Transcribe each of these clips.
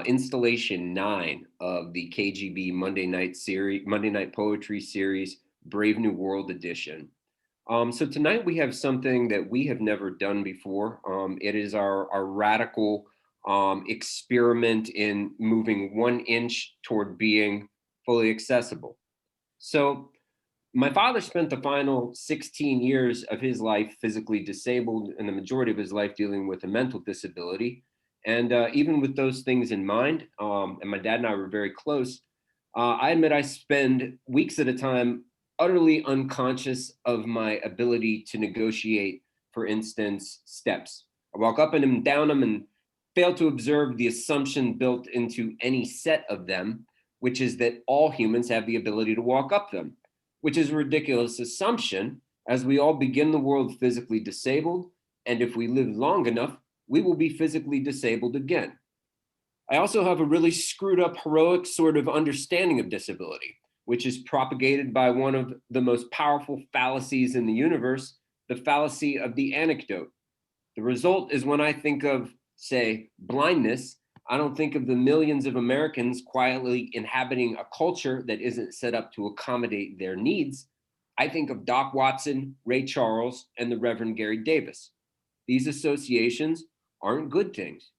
installation 9 of the KGB Monday Night Poetry series, Brave New World edition. So tonight we have something that we have never done before. It is our radical experiment in moving 1 inch toward being fully accessible. So my father spent the final 16 years of his life physically disabled and the majority of his life dealing with a mental disability. And even with those things in mind, and my dad and I were very close, I admit I spend weeks at a time utterly unconscious of my ability to negotiate, for instance, steps. I walk up and down them and fail to observe the assumption built into any set of them, which is that all humans have the ability to walk up them, which is a ridiculous assumption, as we all begin the world physically disabled, and if we live long enough, we will be physically disabled again. I also have a really screwed up, heroic sort of understanding of disability, which is propagated by one of the most powerful fallacies in the universe, the fallacy of the anecdote. The result is when I think of, say, blindness, I don't think of the millions of Americans quietly inhabiting a culture that isn't set up to accommodate their needs. I think of Doc Watson, Ray Charles, and the Reverend Gary Davis. These associations aren't good things.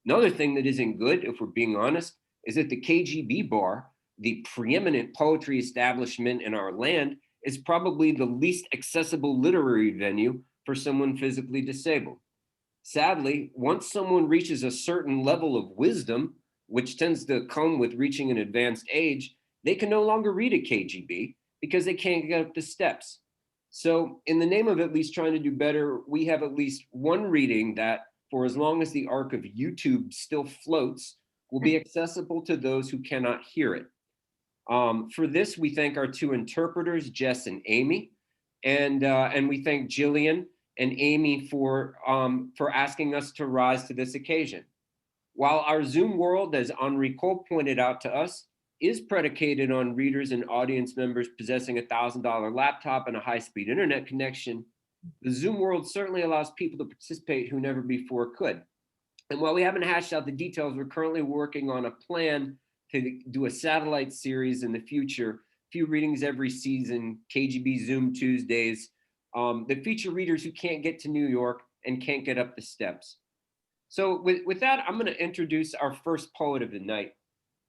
Another thing that isn't good, if we're being honest, is that the KGB bar, the preeminent poetry establishment in our land, is probably the least accessible literary venue for someone physically disabled. Sadly, once someone reaches a certain level of wisdom, which tends to come with reaching an advanced age, they can no longer read a KGB because they can't get up the steps. So, in the name of at least trying to do better, we have at least one reading that, for as long as the arc of YouTube still floats, will be accessible to those who cannot hear it. For this, we thank our two interpreters, Jess and Amy, and we thank Jillian and Amy for asking us to rise to this occasion. While our Zoom world, as Henri Cole pointed out to us, is predicated on readers and audience members possessing $1,000 laptop and a high-speed internet connection, the Zoom world certainly allows people to participate who never before could. And while we haven't hashed out the details, we're currently working on a plan to do a satellite series in the future, a few readings every season, KGB Zoom Tuesdays, that feature readers who can't get to New York and can't get up the steps. So with that, I'm going to introduce our first poet of the night.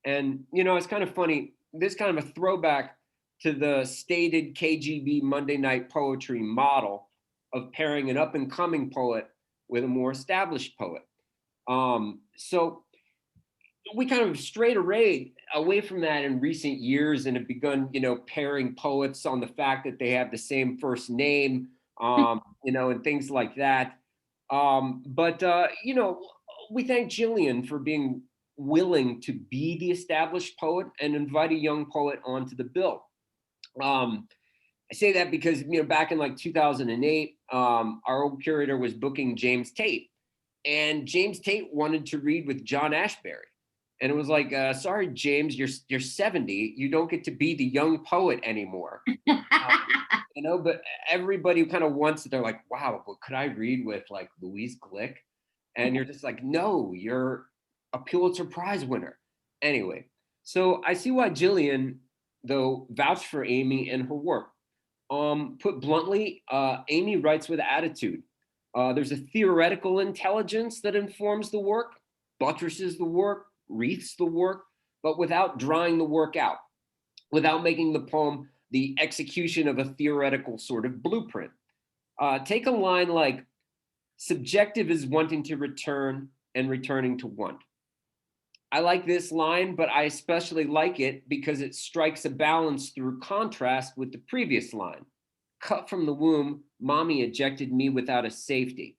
And, you know, it's kind of funny, this kind of a throwback to the stated KGB Monday Night Poetry model of pairing an up and coming poet with a more established poet. So we kind of strayed away from that in recent years and have begun, you know, pairing poets on the fact that they have the same first name, you know, and things like that. You know, we thank Jillian for being willing to be the established poet and invite a young poet onto the bill. I say that because, you know, back in like 2008, our old curator was booking James Tate, and James Tate wanted to read with John Ashbery. And it was like, sorry, James, you're 70. You don't get to be the young poet anymore. You know, but everybody kind of wants it. They're like, wow, well, could I read with like Louise Glick? And you're just like, no, you're a Pulitzer Prize winner. Anyway, so I see why Jillian, though, vouched for Amy and her work. Put bluntly, Amy writes with attitude. There's a theoretical intelligence that informs the work, buttresses the work, wreaths the work, but without drawing the work out, without making the poem the execution of a theoretical sort of blueprint. Take a line like, subjective is wanting to return and returning to want. I like this line, but I especially like it because it strikes a balance through contrast with the previous line. Cut from the womb, mommy ejected me without a safety.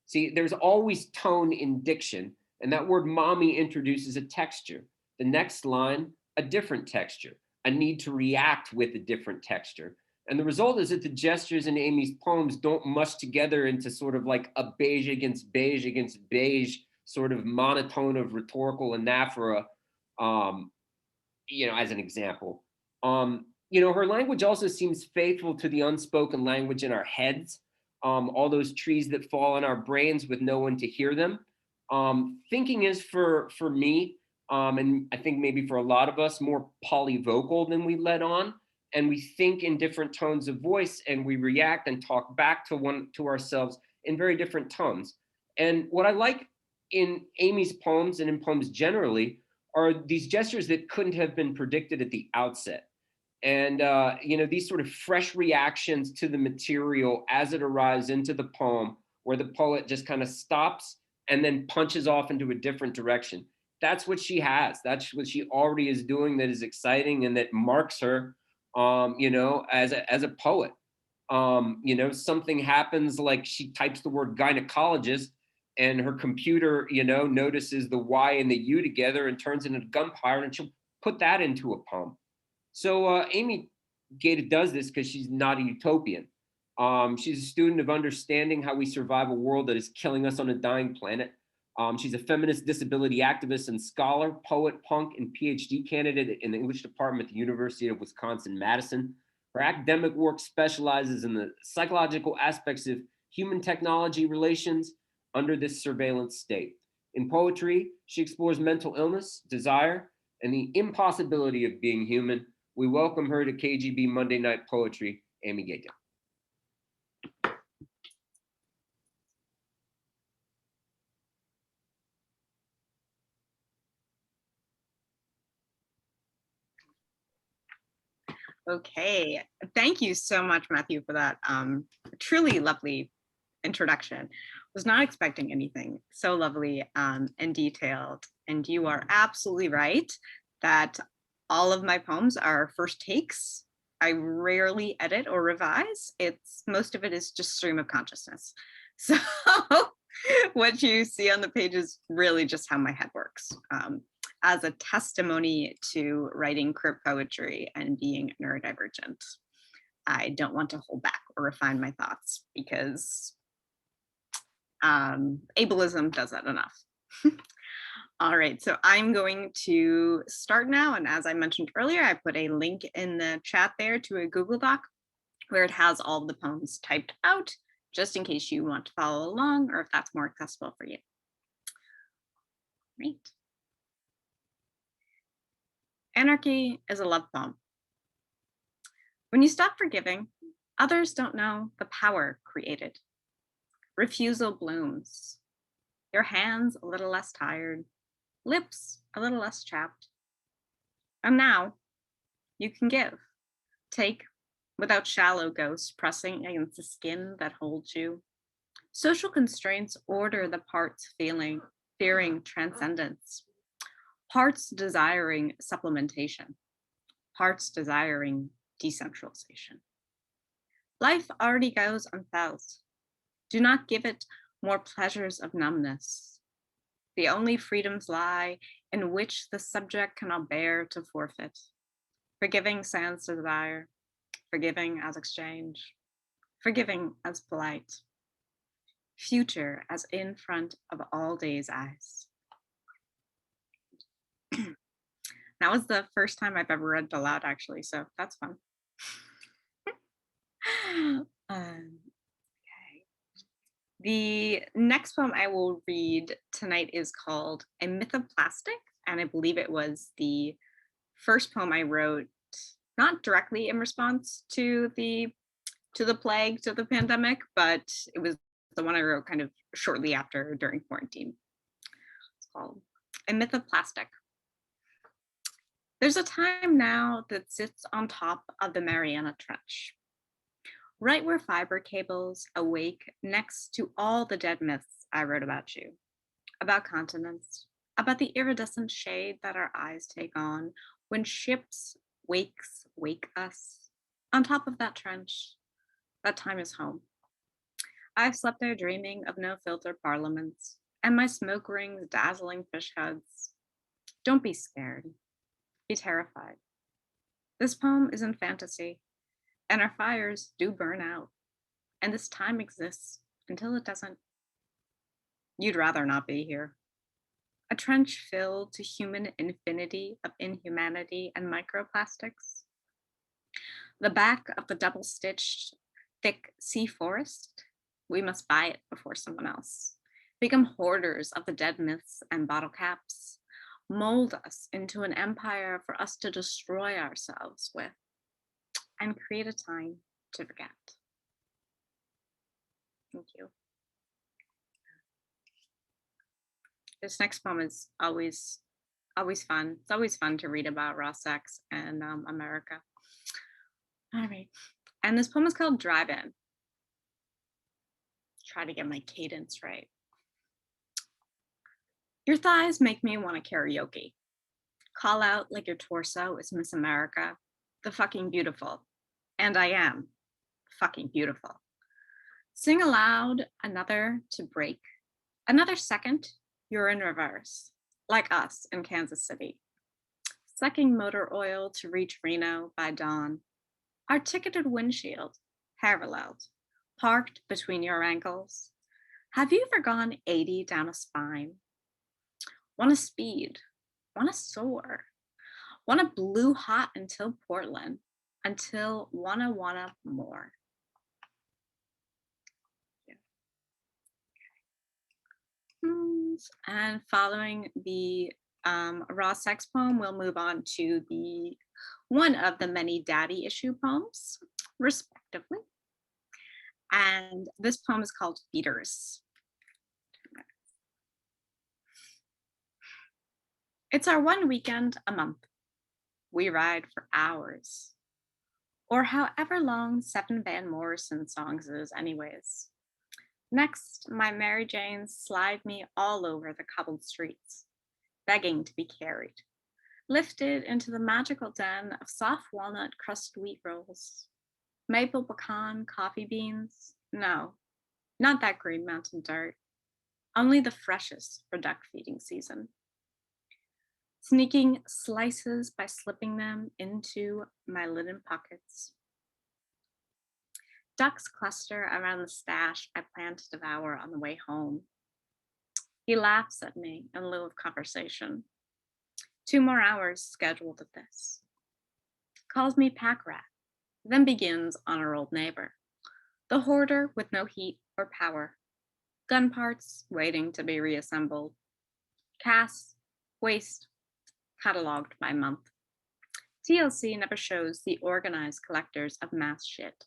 See, there's always tone in diction, and that word mommy introduces a texture. The next line, a different texture, a need to react with a different texture. And the result is that the gestures in Amy's poems don't mush together into sort of like a beige against beige sort of monotone of rhetorical anaphora, you know, as an example. You know, her language also seems faithful to the unspoken language in our heads, all those trees that fall in our brains with no one to hear them. Thinking is for me, and I think maybe for a lot of us, more polyvocal than we let on, and we think in different tones of voice, and we react and talk back to ourselves in very different tones. And what I like in Amy's poems and in poems generally are these gestures that couldn't have been predicted at the outset. And these sort of fresh reactions to the material as it arrives into the poem, where the poet just kind of stops and then punches off into a different direction. That's what she has. That's what she already is doing. That is exciting and that marks her, as a poet. Something happens, like she types the word gynecologist, and her computer, notices the Y and the U together and turns into gunpowder, and she'll put that into a poem. So Amy Gaeta does this because she's not a utopian. She's a student of understanding how we survive a world that is killing us on a dying planet. She's a feminist disability activist and scholar, poet, punk, and PhD candidate in the English department at the University of Wisconsin-Madison. Her academic work specializes in the psychological aspects of human technology relations under this surveillance state. In poetry, she explores mental illness, desire, and the impossibility of being human. We welcome her to KGB Monday Night Poetry, Amy Gaeta. Okay, thank you so much, Matthew, for that truly lovely introduction. Was not expecting anything so lovely and detailed. And you are absolutely right that all of my poems are first takes. I rarely edit or revise. Most of it is just stream of consciousness. So what you see on the page is really just how my head works. As a testimony to writing queer poetry and being neurodivergent, I don't want to hold back or refine my thoughts because ableism does that enough. All right, so I'm going to start now. And as I mentioned earlier, I put a link in the chat there to a Google Doc where it has all of the poems typed out, just in case you want to follow along or if that's more accessible for you. Great. Anarchy is a love poem. When you stop forgiving, others don't know the power created. Refusal blooms. Your hands a little less tired, lips a little less chapped. And now you can give, take, without shallow ghosts pressing against the skin that holds you. Social constraints order the parts fearing transcendence. Parts desiring supplementation, parts desiring decentralization. Life already goes unfelt. Do not give it more pleasures of numbness. The only freedoms lie in which the subject cannot bear to forfeit. Forgiving sans desire, forgiving as exchange, forgiving as polite. Future as in front of all day's eyes. That was the first time I've ever read it aloud, actually, so that's fun. Okay. The next poem I will read tonight is called A Myth of Plastic, and I believe it was the first poem I wrote, not directly in response to the plague, to the pandemic, but it was the one I wrote kind of shortly after during quarantine. It's called A Myth of Plastic. There's a time now that sits on top of the Mariana Trench, right where fiber cables awake next to all the dead myths I wrote about you, about continents, about the iridescent shade that our eyes take on when ships wake us. On top of that trench, that time is home. I've slept there dreaming of no filter parliaments and my smoke rings dazzling fish heads. Don't be scared. Be terrified. This poem is in fantasy, and our fires do burn out, and this time exists until it doesn't. You'd rather not be here. A trench filled to human infinity of inhumanity and microplastics. The back of the double-stitched, thick sea forest, we must buy it before someone else. become hoarders of the dead myths and bottle caps, mold us into an empire for us to destroy ourselves with, and create a time to forget. Thank you. This next poem is always fun. It's always fun to read about raw sex and America. All right. And this poem is called Drive In. Try to get my cadence right. Your thighs make me want to karaoke. Call out like your torso is Miss America, the fucking beautiful. And I am fucking beautiful. Sing aloud, another to break. Another second, you're in reverse, like us in Kansas City. Sucking motor oil to reach Reno by dawn. Our ticketed windshield, paralleled, parked between your ankles. Have you ever gone 80 down a spine? Want to speed, want to soar, want to blue hot until Portland, until wanna more. And following the raw sex poem, we'll move on to the one of the many daddy issue poems, respectively. And this poem is called Feeders. It's our one weekend a month. We ride for hours, or however long 7 Van Morrison songs is anyways. Next, my Mary Janes slide me all over the cobbled streets, begging to be carried, lifted into the magical den of soft walnut crust wheat rolls, maple pecan coffee beans. No, not that Green Mountain dirt, only the freshest for duck feeding season. Sneaking slices by slipping them into my linen pockets. Ducks cluster around the stash I plan to devour on the way home. He laughs at me in lieu of conversation. 2 more hours scheduled at this. Calls me pack rat, then begins on our old neighbor, the hoarder with no heat or power. Gun parts waiting to be reassembled. Casts, waste, cataloged by month. TLC never shows the organized collectors of mass shit.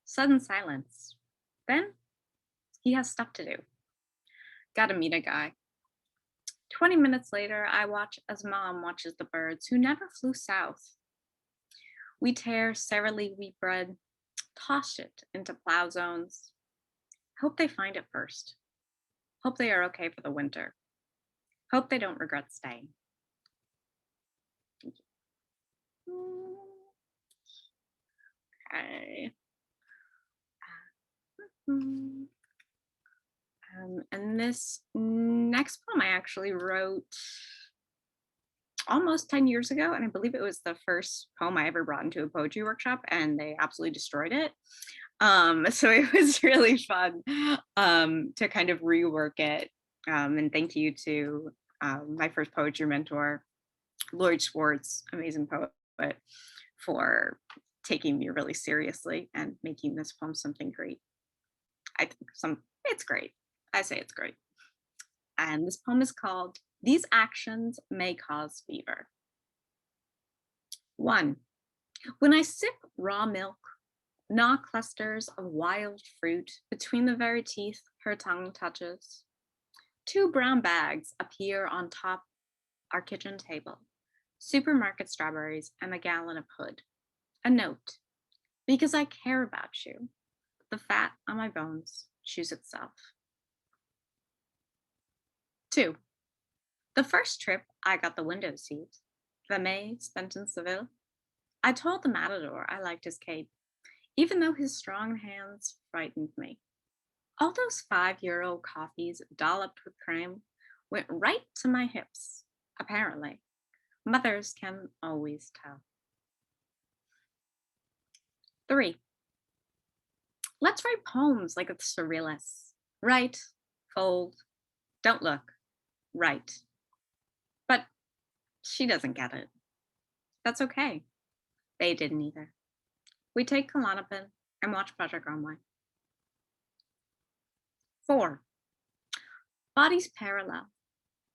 Sudden silence. Then he has stuff to do. Gotta meet a guy. 20 minutes later, I watch as mom watches the birds who never flew south. We tear Sara Lee wheat bread, toss it into plow zones. Hope they find it first. Hope they are okay for the winter. Hope they don't regret staying. Okay. And this next poem I actually wrote almost 10 years ago, and I believe it was the first poem I ever brought into a poetry workshop, and they absolutely destroyed it. So it was really fun to kind of rework it. And thank you to my first poetry mentor, Lloyd Schwartz, amazing poet, for taking me really seriously and making this poem something great. I think it's great. I say it's great. And this poem is called These Actions May Cause Fever. 1. When I sip raw milk, gnaw clusters of wild fruit between the very teeth her tongue touches. 2 brown bags appear on top our kitchen table. Supermarket strawberries and a gallon of Hood. A note, because I care about you. The fat on my bones chews itself. 2. The first trip I got the window seat, the May spent in Seville. I told the matador I liked his cape, even though his strong hands frightened me. All those €5 coffees dolloped with cream went right to my hips, apparently. Mothers can always tell. 3. Let's write poems like the surrealists. Write, fold, don't look, write. But she doesn't get it. That's okay. They didn't either. We take Klonopin and watch Project Runway. 4. Bodies parallel,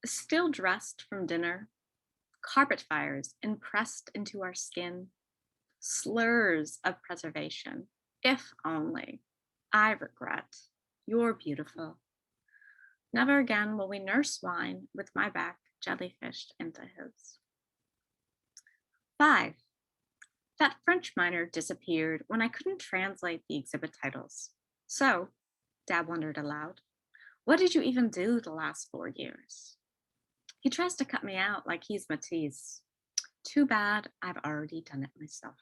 still dressed from dinner, carpet fires impressed into our skin, slurs of preservation. If only, I regret, you're beautiful. Never again will we nurse wine with my back jellyfished into his. 5. That French minor disappeared when I couldn't translate the exhibit titles. So, Dad wondered aloud, what did you even do the last 4 years? He tries to cut me out like he's Matisse. Too bad I've already done it myself.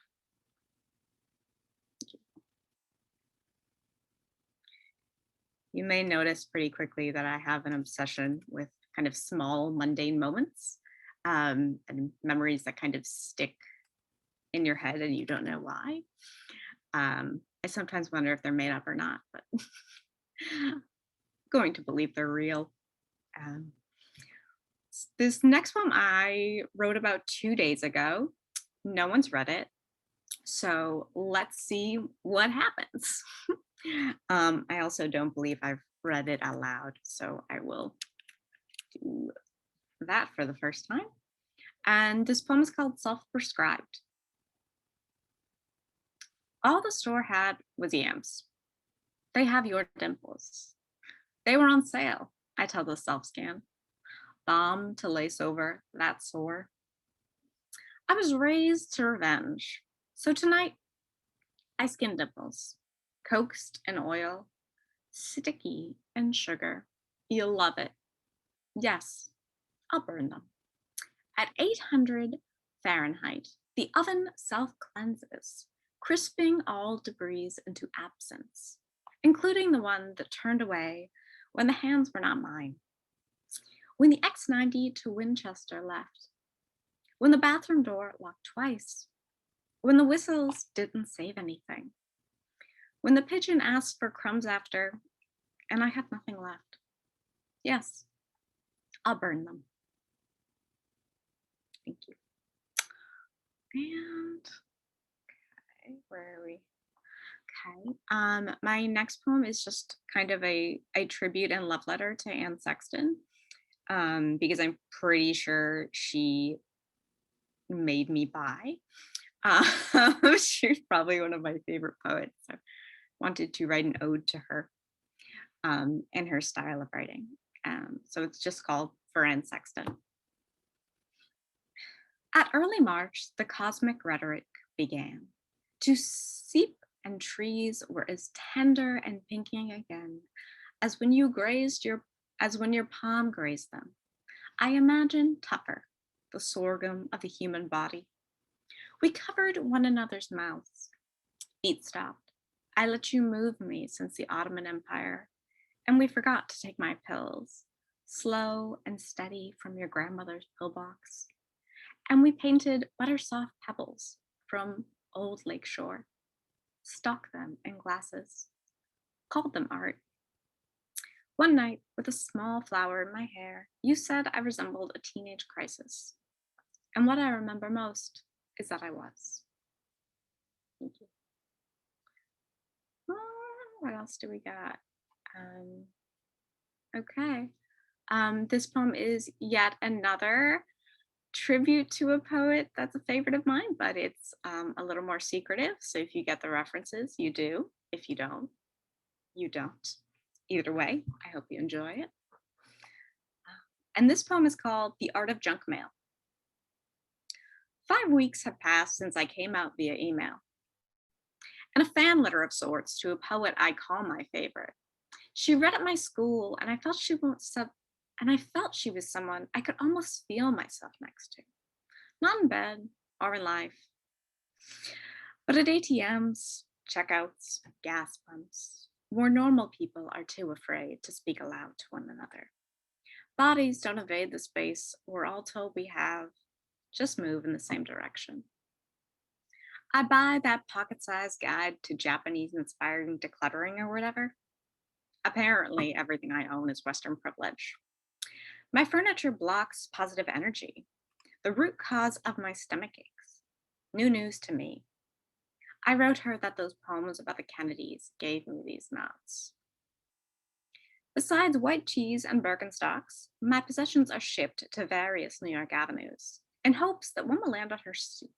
You may notice pretty quickly that I have an obsession with kind of small, mundane moments and memories that kind of stick in your head and you don't know why. I sometimes wonder if they're made up or not, but I'm going to believe they're real. Um, this next poem I wrote about 2 days ago. No one's read it. So let's see what happens. I also don't believe I've read it out loud, so I will do that for the first time. And this poem is called Self Prescribed. All the store had was yams. They have your dimples. They were on sale, I tell the self scan. Balm to lace over that sore. I was raised to revenge. So tonight, I skin dimples, coaxed in oil, sticky in sugar. You'll love it. Yes, I'll burn them. At 800 Fahrenheit, the oven self cleanses, crisping all debris into absence, including the one that turned away when the hands were not mine. When the X90 to Winchester left, when the bathroom door locked twice, when the whistles didn't save anything, when the pigeon asked for crumbs after, and I had nothing left. Yes, I'll burn them. Thank you. And okay, where are we? Okay. My next poem is just kind of a tribute and love letter to Anne Sexton, because I'm pretty sure she made me buy. She's probably one of my favorite poets. So wanted to write an ode to her and her style of writing. So it's just called For Anne Sexton. At early March, the cosmic rhetoric began to seep, and trees were as tender and pinking again as when your palm grazed them. I imagine Tupper, the sorghum of the human body. We covered one another's mouths. Beat stopped. I let you move me since the Ottoman Empire, and we forgot to take my pills, slow and steady from your grandmother's pillbox. And we painted butter-soft pebbles from old lakeshore, stuck them in glasses, called them art. One night, with a small flower in my hair, you said I resembled a teenage crisis. And what I remember most is that I was. Thank you. What else do we got? Okay. This poem is yet another tribute to a poet that's a favorite of mine, but it's a little more secretive. So if you get the references, you do. If you don't, you don't. Either way, I hope you enjoy it. And this poem is called The Art of Junk Mail. 5 weeks have passed since I came out via email, and a fan letter of sorts to a poet I call my favorite. She read at my school, and I felt she was someone I could almost feel myself next to, not in bed or in life, but at ATMs, checkouts, gas pumps, where normal people are too afraid to speak aloud to one another. Bodies don't invade the space we're all told we have, just move in the same direction. I buy that pocket-sized guide to Japanese-inspired decluttering or whatever. Apparently, everything I own is Western privilege. My furniture blocks positive energy, the root cause of my stomach aches. New news to me. I wrote her that those poems about the Kennedys gave me these knots. Besides white cheese and Birkenstocks, my possessions are shipped to various New York avenues in hopes that one will land on her soup.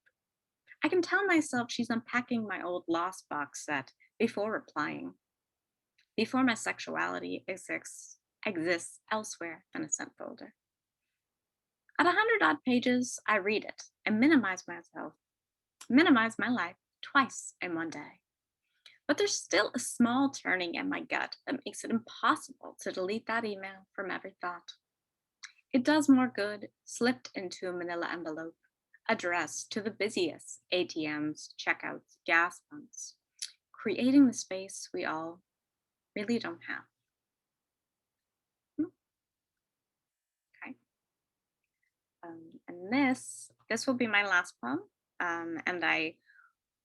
I can tell myself she's unpacking my old Lost box set before replying, before my sexuality exists elsewhere than a sent folder. At 100 odd pages, I read it and minimize my life twice in one day. But there's still a small turning in my gut that makes it impossible to delete that email from every thought. It does more good slipped into a manila envelope, addressed to the busiest ATMs, checkouts, gas pumps, creating the space we all really don't have. Okay. And this will be my last poem. And I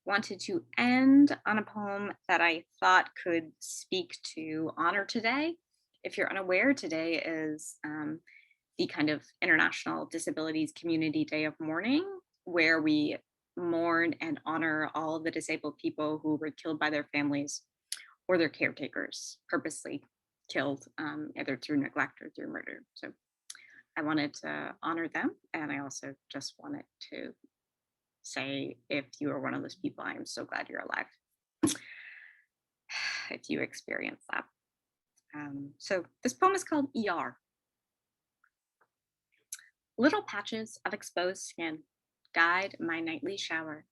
wanted to end on a poem that I thought could speak to honor today. If you're unaware, today is the kind of International Disabilities Community Day of Mourning, where we mourn and honor all of the disabled people who were killed by their families or their caretakers, purposely killed, either through neglect or through murder. So I wanted to honor them, and I also just wanted to say, if you are one of those people, I am so glad you're alive. If you experience that. So this poem is called ER. Little patches of exposed skin guide my nightly shower.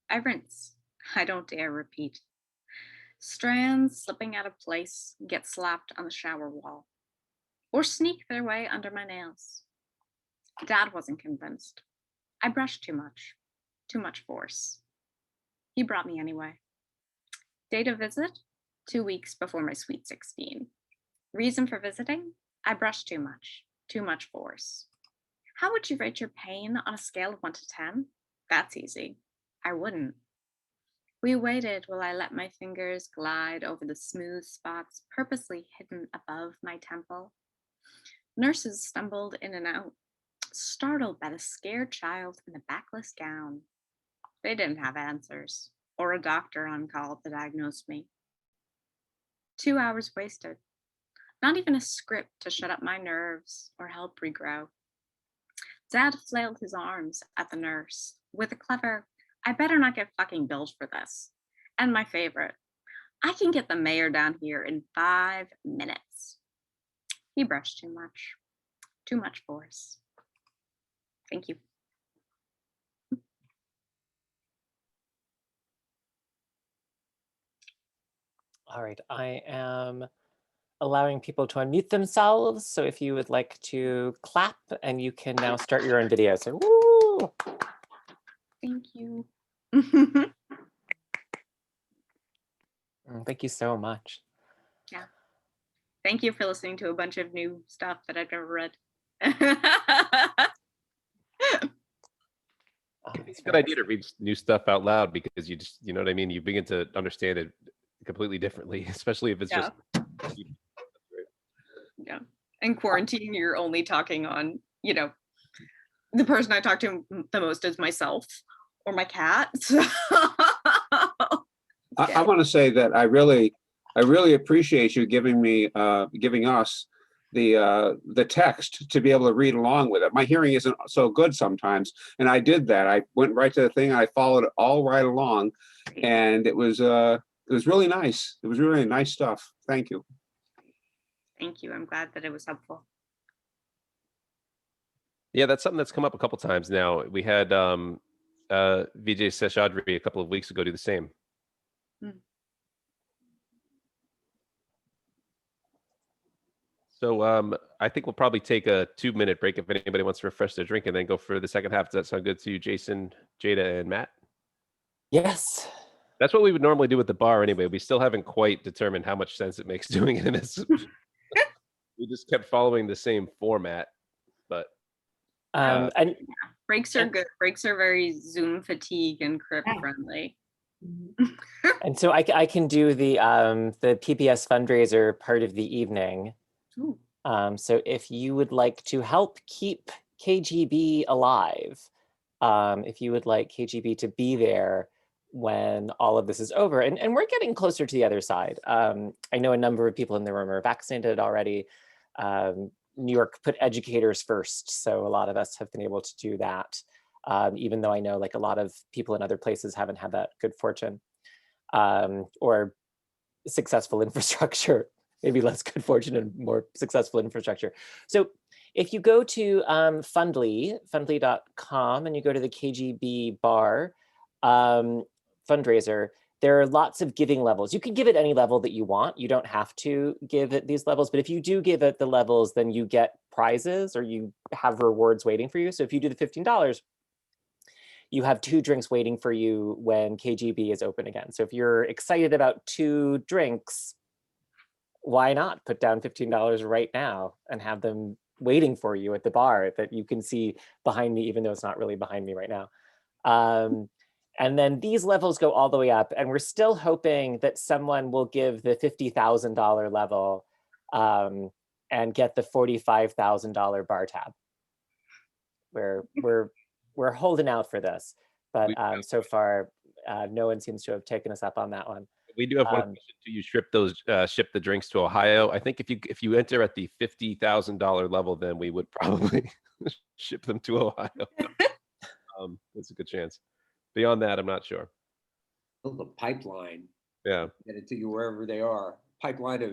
I rinse, I don't dare repeat. Strands slipping out of place get slapped on the shower wall, or sneak their way under my nails. Dad wasn't convinced. I brushed too much force. He brought me anyway. Date of visit, 2 weeks before my sweet 16. Reason for visiting, I brushed too much force. How would you rate your pain on a scale of 1 to 10? That's easy. I wouldn't. We waited while I let my fingers glide over the smooth spots purposely hidden above my temple. Nurses stumbled in and out, startled by the scared child in the backless gown. They didn't have answers, or a doctor on call to diagnose me. 2 hours wasted. Not even a script to shut up my nerves or help regrow. Dad flailed his arms at the nurse with a clever, I better not get fucking billed for this. And my favorite, I can get the mayor down here in 5 minutes. He brushed too much force. Thank you. All right, I am allowing people to unmute themselves. So if you would like to clap, and you can now start your own video. So woo! Thank you. Thank you so much. Yeah. Thank you for listening to a bunch of new stuff that I've never read. It's a good idea to read new stuff out loud, because you just, you know what I mean? You begin to understand it completely differently, especially if it's just. Yeah. In quarantine, you're only talking on, the person I talk to the most is myself or my cat. I want to say that I really appreciate you giving us the text to be able to read along with it. My hearing isn't so good sometimes, and I did that. I went right to the thing. I followed it all right along, and it was really nice. It was really nice stuff. Thank you. Thank you. I'm glad that it was helpful. Yeah, that's something that's come up a couple times now. We had Vijay Seshadri a couple of weeks ago do the same. So I think we'll probably take a 2-minute break if anybody wants to refresh their drink, and then go for the second half. Does that sound good to you, Jason, Jada, and Matt? Yes. That's what we would normally do with the bar anyway. We still haven't quite determined how much sense it makes doing it in this. We just kept following the same format, but. And breaks are good. Breaks are very Zoom fatigue and crypt friendly. And so I can do the PBS fundraiser part of the evening. So if you would like to help keep KGB alive, if you would like KGB to be there, when all of this is over. And we're getting closer to the other side. I know a number of people in the room are vaccinated already. New York put educators first, so a lot of us have been able to do that, even though I know like a lot of people in other places haven't had that good fortune, or successful infrastructure, maybe less good fortune and more successful infrastructure. So if you go to fundly.com and you go to the KGB bar fundraiser, there are lots of giving levels. You can give at any level that you want. You don't have to give at these levels, but if you do give at the levels, then you get prizes or you have rewards waiting for you. So if you do the $15, you have 2 drinks waiting for you when KGB is open again. So if you're excited about 2 drinks, why not put down $15 right now and have them waiting for you at the bar that you can see behind me, even though it's not really behind me right now. And then these levels go all the way up, and we're still hoping that someone will give the $50,000 level and get the $45,000 bar tab. We're holding out for this, but so far no one seems to have taken us up on that one. We do have one question. Do you ship the drinks to Ohio? I think if you enter at the $50,000 level, then we would probably ship them to Ohio. That's a good chance. Beyond that, I'm not sure. Build a pipeline. Yeah. Get it to you wherever they are. Pipeline of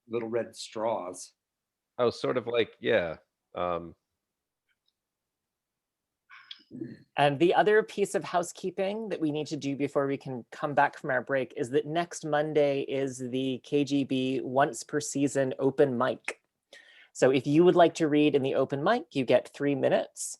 little red straws. Oh, sort of like, yeah. And the other piece of housekeeping that we need to do before we can come back from our break is that next Monday is the KGB once per season open mic. So if you would like to read in the open mic, you get 3 minutes.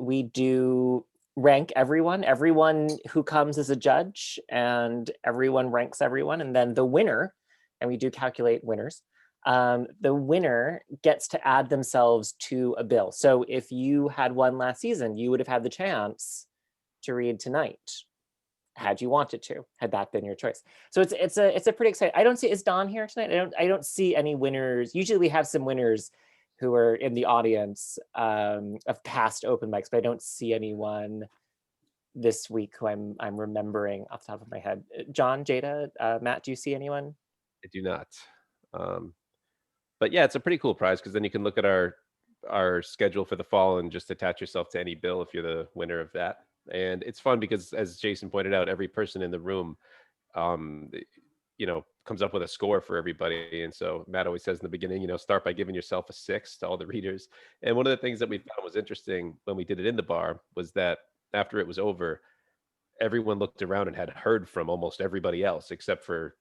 We do rank everyone who comes as a judge, and everyone ranks everyone. And then the winner, and we do calculate winners, the winner gets to add themselves to a bill. So if you had won last season, you would have had the chance to read tonight, had you wanted to, had that been your choice. So it's a pretty exciting. I don't see, is Don here tonight? I don't see any winners. Usually we have some winners who are in the audience of past open mics, but I don't see anyone this week who I'm remembering off the top of my head. John, Jada, Matt, do you see anyone? I do not. But yeah, it's a pretty cool prize because then you can look at our schedule for the fall and just attach yourself to any bill if you're the winner of that. And it's fun because, as Jason pointed out, every person in the room, comes up with a score for everybody. And so Matt always says in the beginning, start by giving yourself a 6 to all the readers. And one of the things that we found was interesting when we did it in the bar was that after it was over, everyone looked around and had heard from almost everybody else except for,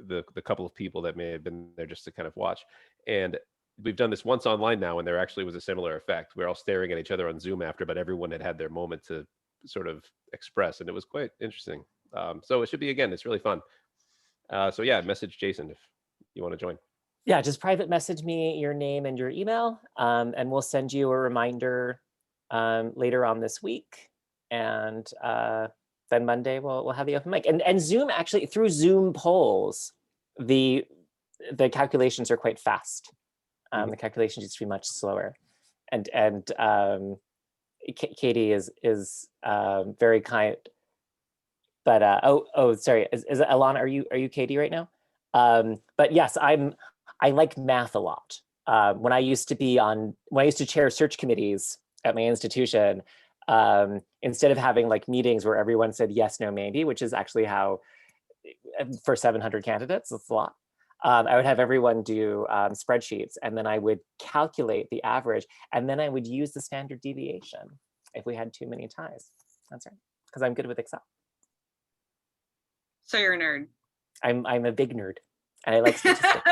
the couple of people that may have been there just to kind of watch. And we've done this once online now, and there actually was a similar effect. We're all staring at each other on Zoom after, but everyone had their moment to sort of express, and it was quite interesting. So it should be, again, it's really fun. So yeah, message Jason if you want to join. Yeah, just private message me your name and your email, and we'll send you a reminder later on this week. And then Monday we'll have the open mic. And Zoom, actually, through Zoom polls, the calculations are quite fast. The calculations used to be much slower. And Katie is very kind. But sorry, is Alana, are you Katie right now? But yes, I like math a lot. When I used to chair search committees at my institution, instead of having like meetings where everyone said yes, no, maybe, which is actually how for 700 candidates, that's a lot. I would have everyone do spreadsheets, and then I would calculate the average, and then I would use the standard deviation if we had too many ties. That's right, because I'm good with Excel. So you're a nerd. I'm a big nerd, and I like statistics.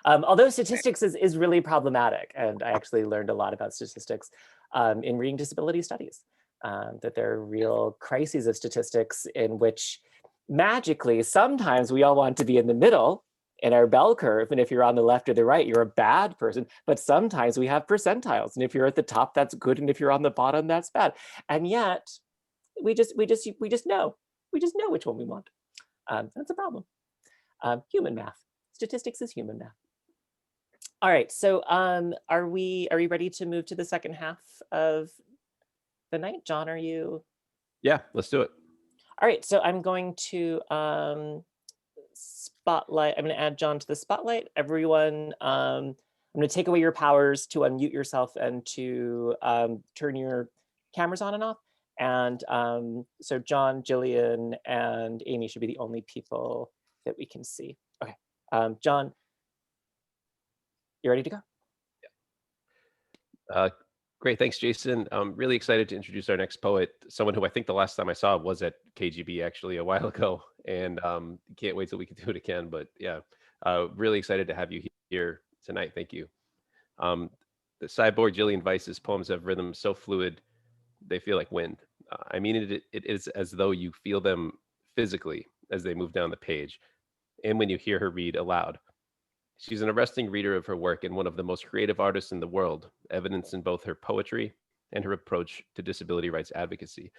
Although statistics is really problematic, and I actually learned a lot about statistics in reading disability studies, that there are real crises of statistics in which magically sometimes we all want to be in the middle in our bell curve, and if you're on the left or the right, you're a bad person. But sometimes we have percentiles, and if you're at the top, that's good, and if you're on the bottom, that's bad. And yet we just know which one we want. That's a problem. Human math. Statistics is human math. All right, so are we ready to move to the second half of the night? John, are you? Yeah, let's do it. All right, so I'm going to spotlight. I'm going to add John to the spotlight. Everyone, I'm going to take away your powers to unmute yourself and to turn your cameras on and off. And so John, Jillian, and Amy should be the only people that we can see. Okay, John, you ready to go? Great, thanks, Jason. I'm really excited to introduce our next poet, someone who I think the last time I saw was at KGB actually a while ago, and can't wait till we can do it again. But yeah, really excited to have you here tonight. Thank you. The cyborg Jillian Weise's poems have rhythm so fluid, they feel like wind. I mean, it is as though you feel them physically as they move down the page, and when you hear her read aloud. She's an arresting reader of her work and one of the most creative artists in the world, evidenced in both her poetry and her approach to disability rights advocacy.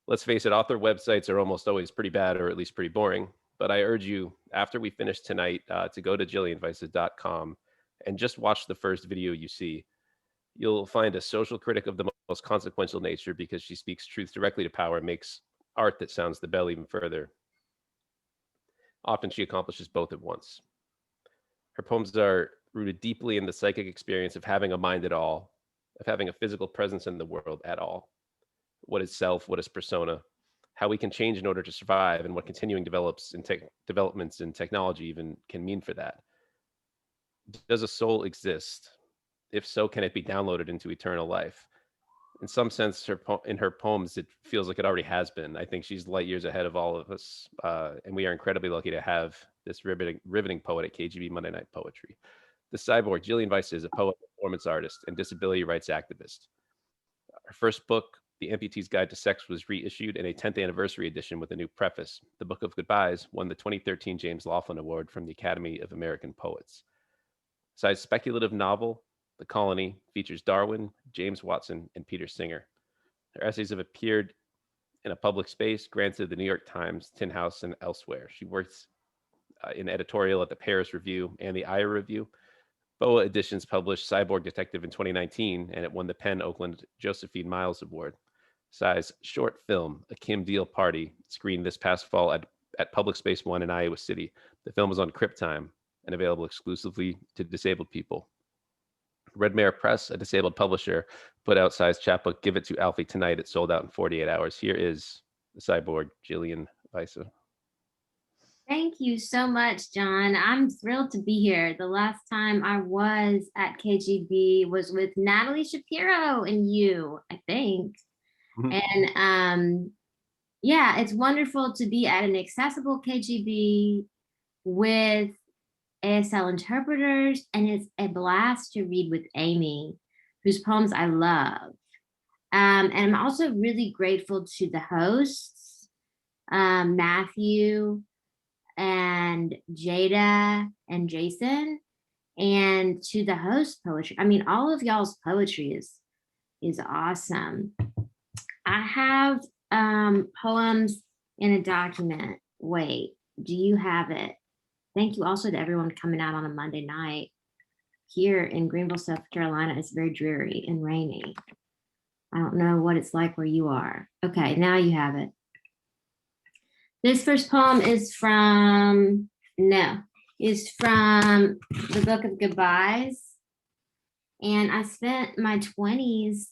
Let's face it, author websites are almost always pretty bad, or at least pretty boring. But I urge you, after we finish tonight, to go to jillianweise.com and just watch the first video you see. You'll find a social critic of the most consequential nature because she speaks truth directly to power and makes art that sounds the bell even further. Often she accomplishes both at once. Her poems are rooted deeply in the psychic experience of having a mind at all, of having a physical presence in the world at all. What is self? What is persona? How we can change in order to survive, and what continuing developments in technology even can mean for that. Does a soul exist? If so, can it be downloaded into eternal life? In some sense, in her poems, it feels like it already has been. I think she's light years ahead of all of us, and we are incredibly lucky to have this riveting poet at KGB Monday Night Poetry. The cyborg, Jillian Weise, is a poet, performance artist, and disability rights activist. Her first book, The Amputee's Guide to Sex, was reissued in a 10th anniversary edition with a new preface. The Book of Goodbyes won the 2013 James Laughlin Award from the Academy of American Poets. Besides speculative novel, The Colony features Darwin, James Watson, and Peter Singer. Her essays have appeared in a public space, granted the New York Times, Tin House, and elsewhere. She works in editorial at the Paris Review and the Ira Review. BOA Editions published Cyborg Detective in 2019, and it won the Penn Oakland Josephine Miles Award. Size short film, A Kim Deal Party, screened this past fall at Public Space 1 in Iowa City. The film is on Crip Time and available exclusively to disabled people. Red Mare Press, a disabled publisher, put out Size chapbook, Give It to Alfie Tonight. It sold out in 48 hours. Here is the cyborg, Jillian Weise. Thank you so much, John. I'm thrilled to be here. The last time I was at KGB was with Natalie Shapiro and you, I think. Mm-hmm. And yeah, it's wonderful to be at an accessible KGB with ASL interpreters, and it's a blast to read with Amy, whose poems I love. And I'm also really grateful to the hosts, Matthew and Gaeta and Jason, and to the host poetry. I mean, all of y'all's poetry is awesome. I have poems in a document. Wait, do you have it? Thank you also to everyone coming out on a Monday night. Here in Greenville, South Carolina, it's very dreary and rainy. I don't know what it's like where you are. Okay, now you have it. This first poem is from the Book of Goodbyes. And I spent my 20s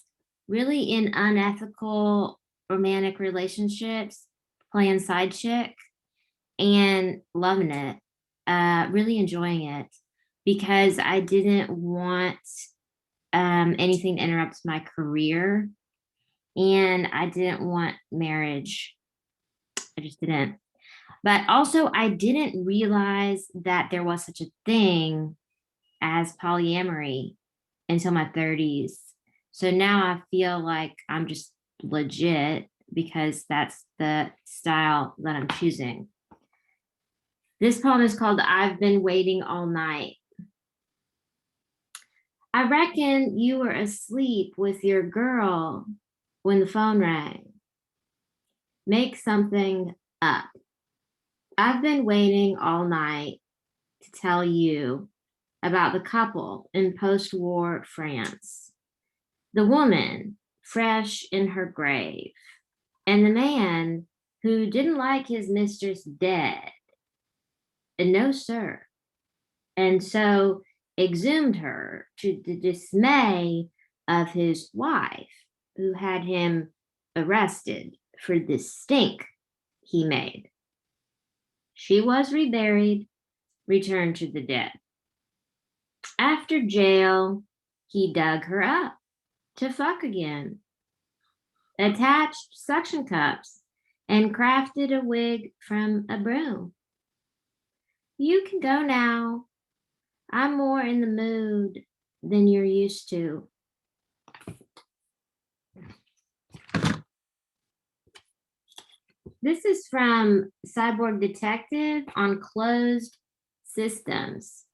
really in unethical romantic relationships, playing side chick and loving it, really enjoying it, because I didn't want anything to interrupt my career, and I didn't want marriage. I just didn't. But also, I didn't realize that there was such a thing as polyamory until my 30s. So now I feel like I'm just legit because that's the style that I'm choosing. This poem is called I've Been Waiting All Night. I reckon you were asleep with your girl when the phone rang. Make something up. I've been waiting all night to tell you about the couple in post-war France. The woman fresh in her grave, and the man who didn't like his mistress dead. And no, sir. And so exhumed her to the dismay of his wife, who had him arrested for the stink he made. She was reburied, returned to the dead. After jail, he dug her up to fuck again, attached suction cups, and crafted a wig from a broom. You can go now. I'm more in the mood than you're used to. This is from Cyborg Detective on Closed Systems.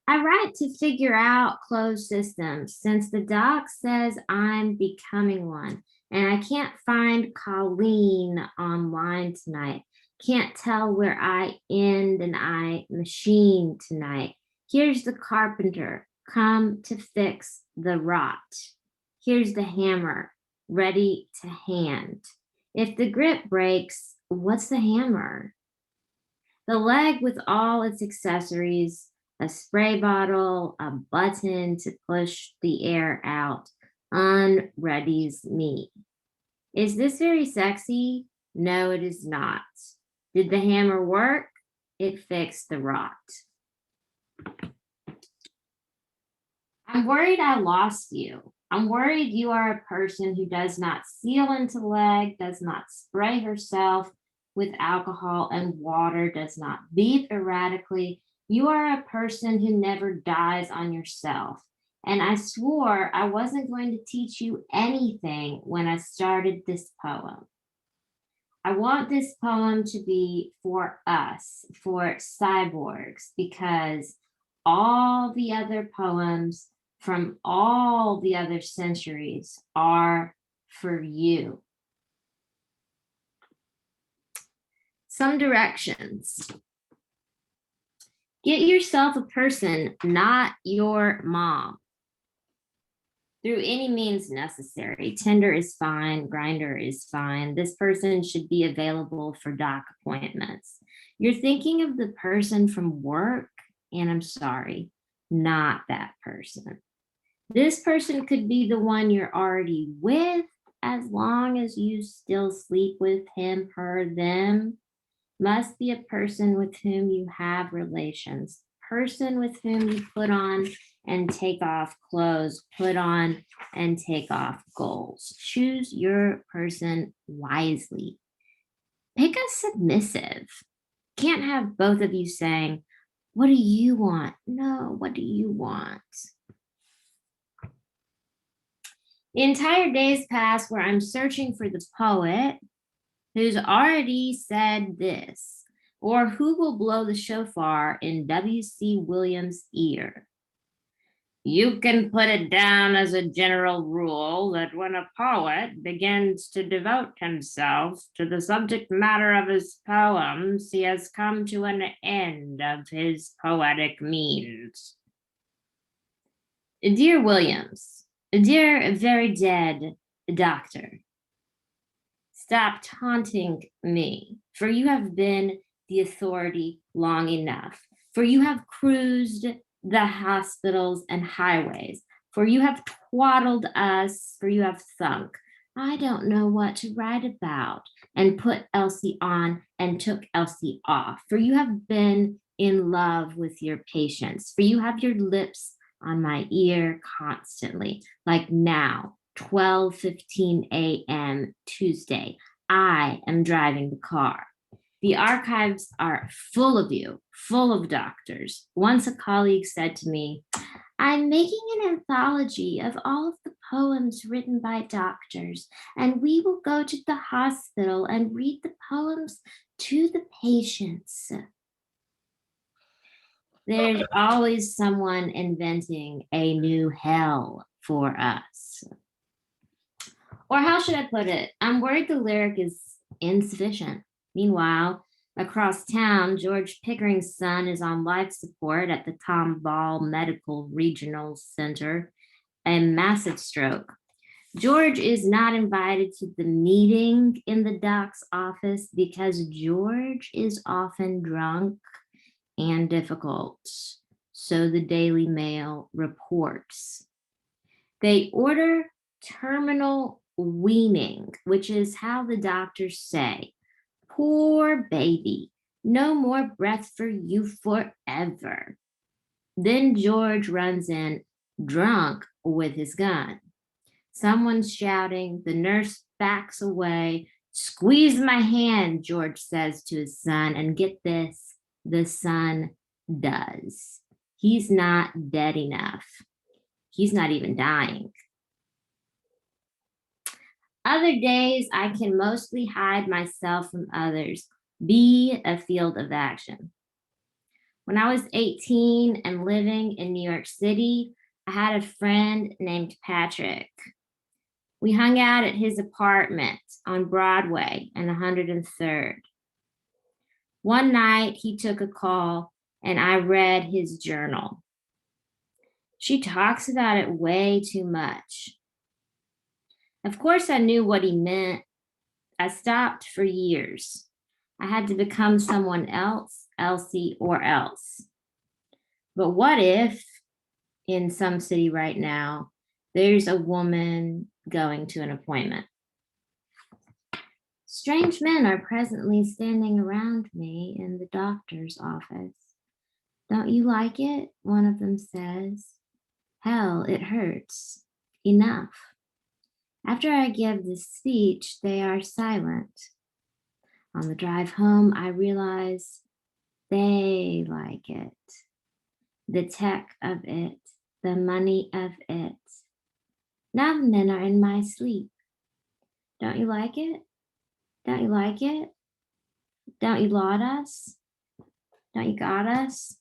I write to figure out closed systems since the doc says I'm becoming one, and I can't find Colleen online tonight. Can't tell where I end and I machine tonight. Here's the carpenter, come to fix the rot. Here's the hammer, ready to hand. If the grip breaks, what's the hammer? The leg with all its accessories, a spray bottle, a button to push the air out, unreadies me. Is this very sexy? No, it is not. Did the hammer work? It fixed the rot. I'm worried I lost you. I'm worried you are a person who does not seal into leg, does not spray herself with alcohol and water, does not beep erratically. You are a person who never dies on yourself. And I swore I wasn't going to teach you anything when I started this poem. I want this poem to be for us, for cyborgs, because all the other poems from all the other centuries are for you. Some directions. Get yourself a person, not your mom. Through any means necessary. Tinder is fine, Grindr is fine. This person should be available for doc appointments. You're thinking of the person from work, and I'm sorry, not that person. This person could be the one you're already with, as long as you still sleep with him, her, them. Must be a person with whom you have relations, person with whom you put on and take off clothes, put on and take off goals. Choose your person wisely. Pick a submissive. Can't have both of you saying, what do you want? No, what do you want? The entire days pass where I'm searching for the poet who's already said this, or who will blow the shofar in W.C. Williams' ear. You can put it down as a general rule that when a poet begins to devote himself to the subject matter of his poems, he has come to an end of his poetic means. Dear Williams, dear very dead doctor, stop taunting me, for you have been the authority long enough, for you have cruised the hospitals and highways, for you have twaddled us, for you have thunk. I don't know what to write about, and put Elsie on and took Elsie off, for you have been in love with your patients, for you have your lips on my ear constantly, like now, 12:15 a.m. Tuesday. I am driving the car. The archives are full of you, full of doctors. Once a colleague said to me, I'm making an anthology of all of the poems written by doctors, and we will go to the hospital and read the poems to the patients. There's always someone inventing a new hell for us. Or how should I put it? I'm worried the lyric is insufficient. Meanwhile, across town, George Pickering's son is on life support at the Tom Ball Medical Regional Center, a massive stroke. George is not invited to the meeting in the doc's office because George is often drunk and difficult, so the Daily Mail reports. They order terminal weaning, which is how the doctors say, poor baby, no more breath for you forever. Then George runs in, drunk with his gun. Someone's shouting, the nurse backs away. Squeeze my hand, George says to his son, and get this, the son does. He's not dead enough. He's not even dying. Other days, I can mostly hide myself from others, be a field of action. When I was 18 and living in New York City, I had a friend named Patrick. We hung out at his apartment on Broadway and 103rd. One night, he took a call and I read his journal. She talks about it way too much. Of course, I knew what he meant. I stopped for years. I had to become someone else, Elsie, or else. But what if in some city right now, there's a woman going to an appointment? Strange men are presently standing around me in the doctor's office. Don't you like it? One of them says. Hell, it hurts. Enough. After I give this speech, they are silent. On the drive home, I realize they like it. The tech of it, the money of it. Now the men are in my sleep. Don't you like it? Don't you like it? Don't you laud us? Don't you got us?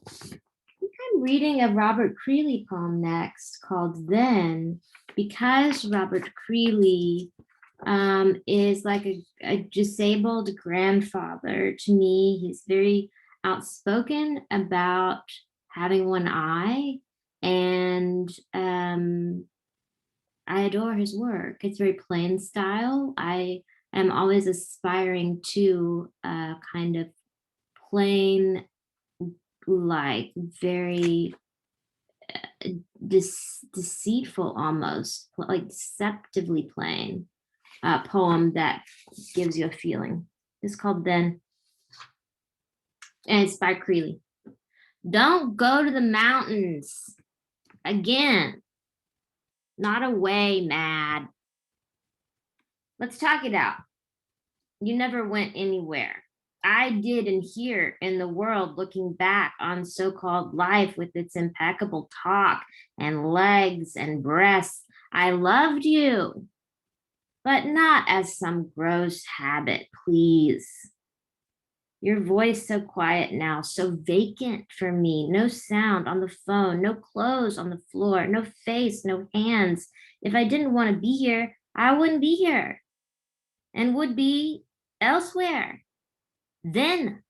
I'm reading a Robert Creeley poem next called Then, because Robert Creeley is like a disabled grandfather to me. He's very outspoken about having one eye, and I adore his work. It's very plain style. I am always aspiring to a kind of plain, like very deceitful, almost like deceptively plain poem that gives you a feeling. It's called Then, and it's by Creeley. Don't go to the mountains again. Not away, mad. Let's talk it out. You never went anywhere. I did, and here in the world, looking back on so-called life with its impeccable talk and legs and breasts, I loved you, but not as some gross habit, please. Your voice so quiet now, so vacant for me. No sound on the phone, no clothes on the floor, no face, no hands. If I didn't want to be here, I wouldn't be here and would be elsewhere. Then,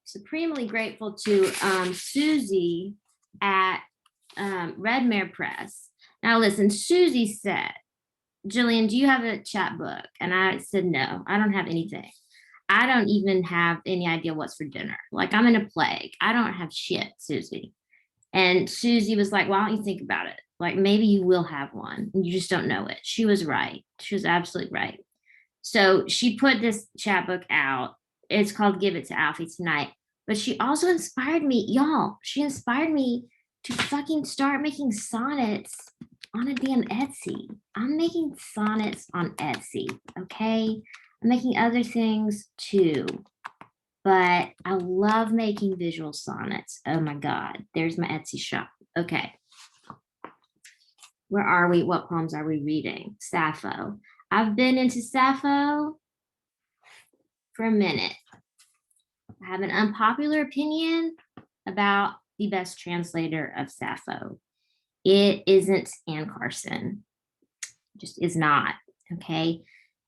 supremely grateful to Susie at Redmare Press. Now listen, Susie said, Jillian, do you have a chapbook? And I said, no, I don't have anything. I don't even have any idea what's for dinner. Like, I'm in a plague. I don't have shit, Susie. And Susie was like, why don't you think about it? Like, maybe you will have one and you just don't know it. She was right. She was absolutely right. So she put this chapbook out. It's called Give It to Alfie Tonight. But she also inspired me, y'all. She inspired me to fucking start making sonnets on a damn Etsy. I'm making sonnets on Etsy, okay? I'm making other things too. But I love making visual sonnets. Oh my God, there's my Etsy shop. Okay. Where are we? What poems are we reading? Sappho. I've been into Sappho for a minute. I have an unpopular opinion about the best translator of Sappho. It isn't Anne Carson. It just is not, okay?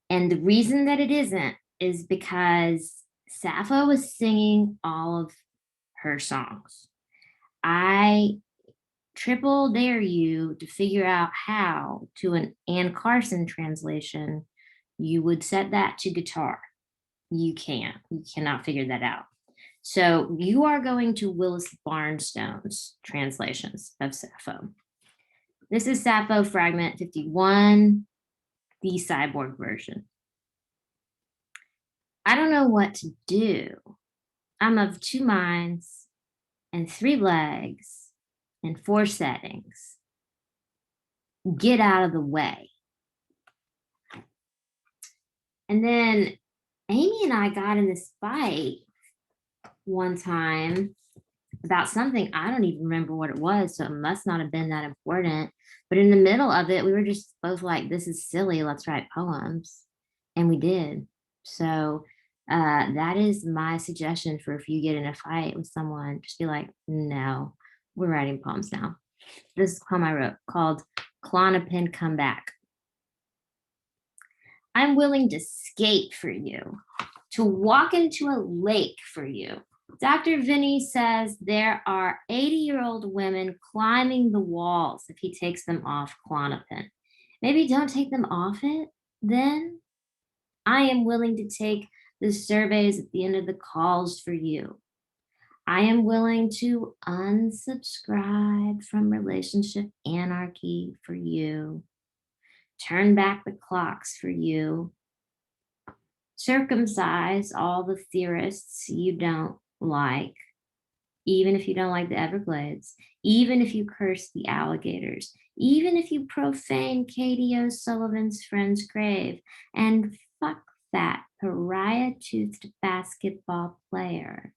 And the reason that it isn't is because Sappho was singing all of her songs. I triple dare you to figure out how, to an Ann Carson translation, you would set that to guitar. You can't. You cannot figure that out. So you are going to Willis Barnstone's translations of Sappho. This is Sappho Fragment 51, the cyborg version. I don't know what to do. I'm of two minds and three legs and four settings. Get out of the way. And then Amy and I got in this fight one time about something. I don't even remember what it was, so it must not have been that important. But in the middle of it, we were just both like, this is silly, let's write poems. And we did. So that is my suggestion for if you get in a fight with someone, just be like, no, we're writing poems now. This is a poem I wrote called Clonopin Come Back. I'm willing to skate for you, to walk into a lake for you. Dr. Vinny says there are 80-year-old women climbing the walls if he takes them off Klonopin. Maybe don't take them off it then. I am willing to take the surveys at the end of the calls for you. I am willing to unsubscribe from relationship anarchy for you. Turn back the clocks for you. Circumcise all the theorists you don't like, even if you don't like the Everglades, even if you curse the alligators, even if you profane Katie O'Sullivan's friend's grave, and fuck that pariah-toothed basketball player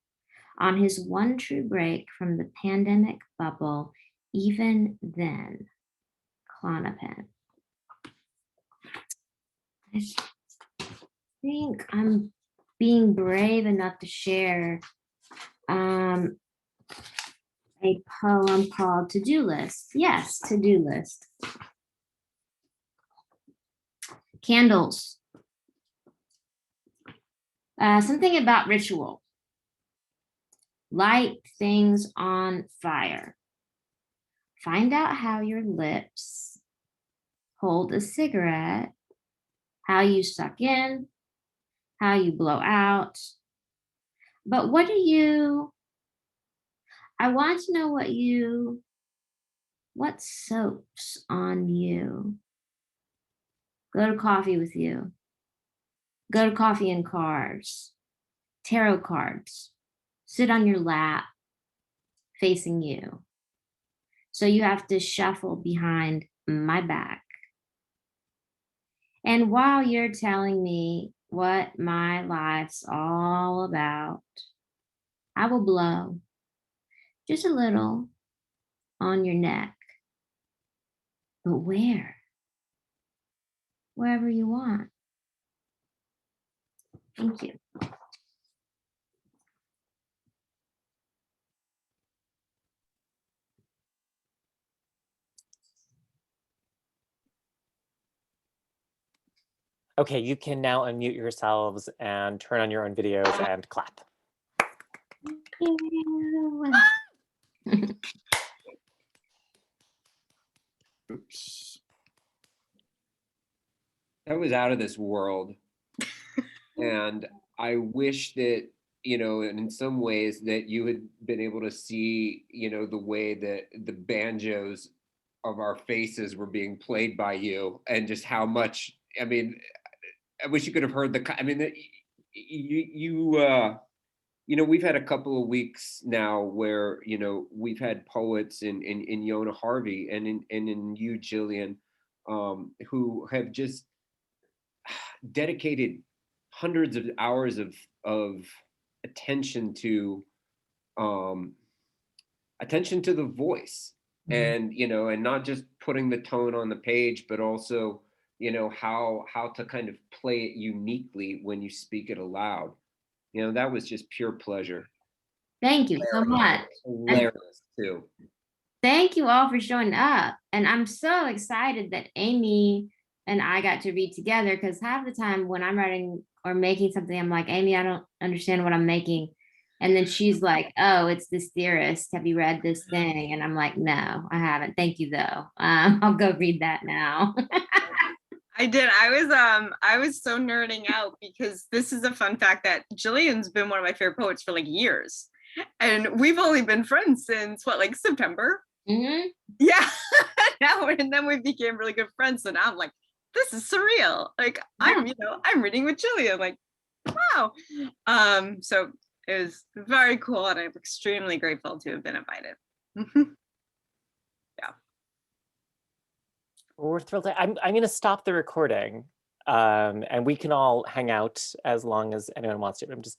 on his one true break from the pandemic bubble, even then, Klonopin. I think I'm being brave enough to share a poem called To-Do List. Yes, To-Do List. Candles. Something about ritual. Light things on fire. Find out how your lips hold a cigarette, how you suck in, how you blow out. But what I want to know what soaps on you. Go to coffee with you. Go to coffee in cars. Tarot cards. Sit on your lap, facing you. So you have to shuffle behind my back. And while you're telling me what my life's all about, I will blow just a little on your neck. But where? Wherever you want. Thank you. Okay, you can now unmute yourselves and turn on your own videos and clap. Oops. That was out of this world. And I wish that, and in some ways that you had been able to see, the way that the banjos of our faces were being played by you, and just how much, I wish you could have heard we've had a couple of weeks now where, we've had poets in Yona Harvey and in you, Jillian, who have just dedicated hundreds of hours of attention to the voice, and and not just putting the tone on the page, but also how to kind of play it uniquely when you speak it aloud. That was just pure pleasure. Thank you so much. Hilarious too. Thank you all for showing up. And I'm so excited that Amy and I got to read together, because half the time when I'm writing or making something, I'm like, Amy, I don't understand what I'm making. And then she's like, oh, it's this theorist. Have you read this thing? And I'm like, no, I haven't. Thank you though. I'll go read that now. I did. I was so nerding out because this is a fun fact that Jillian's been one of my favorite poets for like years. And we've only been friends since what, like September? Mhm. Yeah. And then we became really good friends. And I'm like, this is surreal. Like I'm reading with Jillian. Like, wow. So it was very cool, and I'm extremely grateful to have been invited. Yeah. We're thrilled. I'm going to stop the recording, and we can all hang out as long as anyone wants to. I'm just